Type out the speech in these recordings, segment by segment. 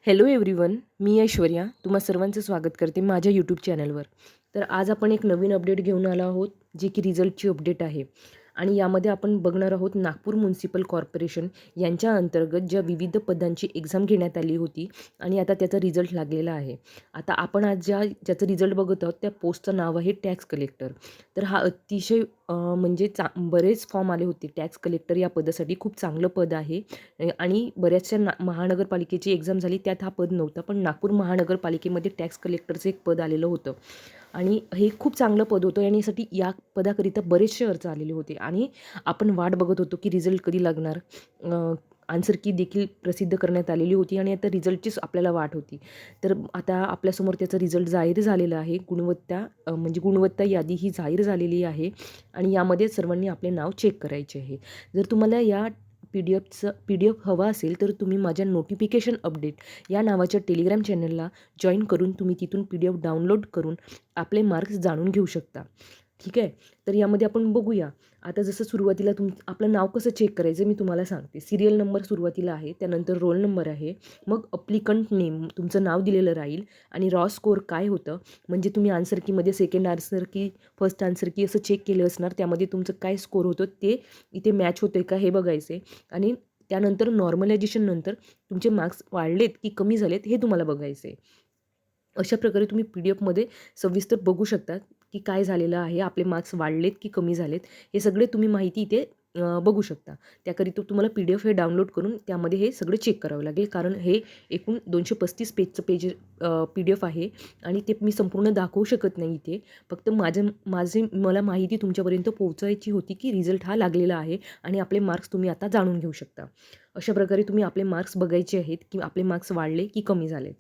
Hello everyone, मी ऐश्वर्या तुम्हा सर्वांचं स्वागत करते माझ्या यूट्यूब चॅनलवर. तर आज आपण एक नवीन अपडेट घेऊन आलो आहोत, जे की रिझल्टची अपडेट आहे. आणि यामध्ये आपण बघणार आहोत नागपूर म्युनिसिपल कॉर्पोरेशन यांच्या अंतर्गत ज्या विविध पदांची एक्झाम घेण्यात आली होती आणि आता त्याचा रिझल्ट लागलेला आहे. आता आपण आज ज्याचं रिझल्ट बघत आहोत त्या पोस्टचं नाव आहे टॅक्स कलेक्टर. तर हा अतिशय म्हणजे बरेच फॉर्म आले होते टॅक्स कलेक्टर या पदासाठी. खूप चांगलं पद आहे. आणि बऱ्याचशा महानगरपालिकेची एक्झाम झाली त्यात हा पद नव्हता, पण नागपूर महानगरपालिकेमध्ये टॅक्स कलेक्टरचं एक पद आलेलं होतं आणि हे खूप चांगलं पद होतं आणि यासाठी या पदाकरिता बरेचसे अर्ज आलेले होते आणि आपण वाट बघत होतो की रिझल्ट कधी लागणार. आन्सर की देखील प्रसिद्ध करण्यात आलेली होती आणि आता रिझल्टचीच आपल्याला वाट होती. तर आता आपल्यासमोर त्याचं रिझल्ट जाहीर झालेलं आहे. म्हणजे गुणवत्ता यादी ही जाहीर झालेली आहे आणि यामध्ये सर्वांनी आपले नाव चेक करायचे आहे. जर तुम्हाला या पी डी एफ हवा असेल तर तुम्ही माझ्या नोटिफिकेशन अपडेट या नावाच्या टेलिग्राम चॅनलला जॉईन करून तुम्ही तिथून PDF डाउनलोड करून आपले मार्क्स जाणून घेऊ शकता. ठीक आहे. तर यामध्ये आपण बघूया. आता जसं सुरुवातीला आपलं नाव कसं चेक करायचं मी तुम्हाला सांगते. सिरियल नंबर सुरुवातीला आहे, त्यानंतर रोल नंबर आहे, मग अप्लिकंट नेम तुमचं नाव दिलेलं राहील आणि रॉ स्कोअर काय होतं म्हणजे तुम्ही आन्सर कीमध्ये सेकंड आन्सर की फर्स्ट आन्सर की असं चेक केलं असणार. त्यामध्ये तुमचं काय स्कोअर होतं ते इथे मॅच होतं का हे बघायचे आणि त्यानंतर नॉर्मलायझेशन नंतर तुमचे मार्क्स वाढलेत की कमी झालेत हे तुम्हाला बघायचे. अशा प्रकारे तुम्ही PDF सविस्तर बघू शकता की काय झालेलं आहे, आपले मार्क्स वाढलेत की कमी झालेत, हे सगळे तुम्ही माहिती इथे बघू शकता. त्याकरिता तुम्हाला PDF हे डाउनलोड करून त्यामध्ये हे सगळं चेक करावं लागेल, कारण हे एकूण 235 पेजचं PDF आहे आणि ते मी संपूर्ण दाखवू शकत नाही इथे. फक्त मला माहिती तुमच्यापर्यंत पोहोचायची होती की रिझल्ट हा लागलेला आहे आणि आपले मार्क्स तुम्ही आता जाणून घेऊ शकता. अशा प्रकारे तुम्ही आपले मार्क्स बघायचे आहेत की आपले मार्क्स वाढले की कमी झालेत.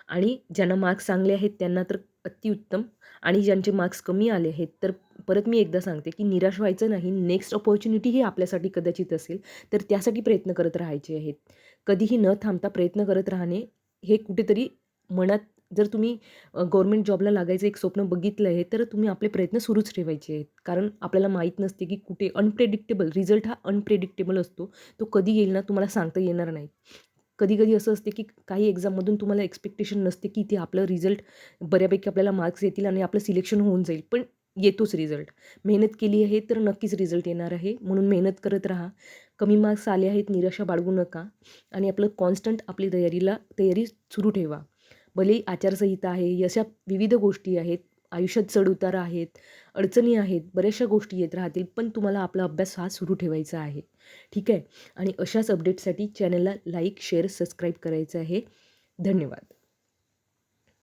आणि ज्यांना मार्क्स चांगले आहेत त्यांना तर अतिउत्तम आणि ज्यांचे मार्क्स कमी आले आहेत तर परत मी एकदा सांगते की निराश व्हायचं नाही. नेक्स्ट अपॉर्च्युनिटी ही आपल्यासाठी कदाचित असेल, तर त्यासाठी प्रयत्न करत राहायचे आहेत. कधीही न थांबता प्रयत्न करत राहणे हे कुठेतरी मनात, जर तुम्ही गव्हर्नमेंट जॉबला लागायचं एक स्वप्न बघितलं आहे तर तुम्ही आपले प्रयत्न सुरूच ठेवायचे आहेत. कारण आपल्याला माहीत नसते की कुठे अनप्रेडिक्टेबल रिझल्ट हा अनप्रेडिक्टेबल असतो. तो कधी येईल ना तुम्हाला सांगता येणार नाही. कधी-कधी असं असते की काही एक्झाममधून तुम्हाला एक्स्पेक्टेशन नसते की ते आपलं रिझल्ट बऱ्यापैकी आपल्याला मार्क्स येतील आणि आपलं सिलेक्शन होऊन जाईल. पण येतोच रिझल्ट. मेहनत केली आहे तर नक्कीच रिझल्ट येणार आहे. म्हणून मेहनत करत राहा. कमी मार्क्स आले आहेत निराशा बाळगू नका आणि आपलं कॉन्स्टंट आपली तयारी सुरू ठेवा. भलेही आचारसंहिता आहे, अशा विविध गोष्टी आहेत, आयुष्यात चढ-उतार आहेत, अडचणी आहेत, बऱ्याचशा गोष्टी येत राहतील, पण तुम्हाला आपला अभ्यास हा सुरू ठेवायचा आहे. ठीक आहे. आणि अशाच अपडेटसाठी चॅनलला लाईक, शेअर, सबस्क्राईब करायचं आहे. धन्यवाद.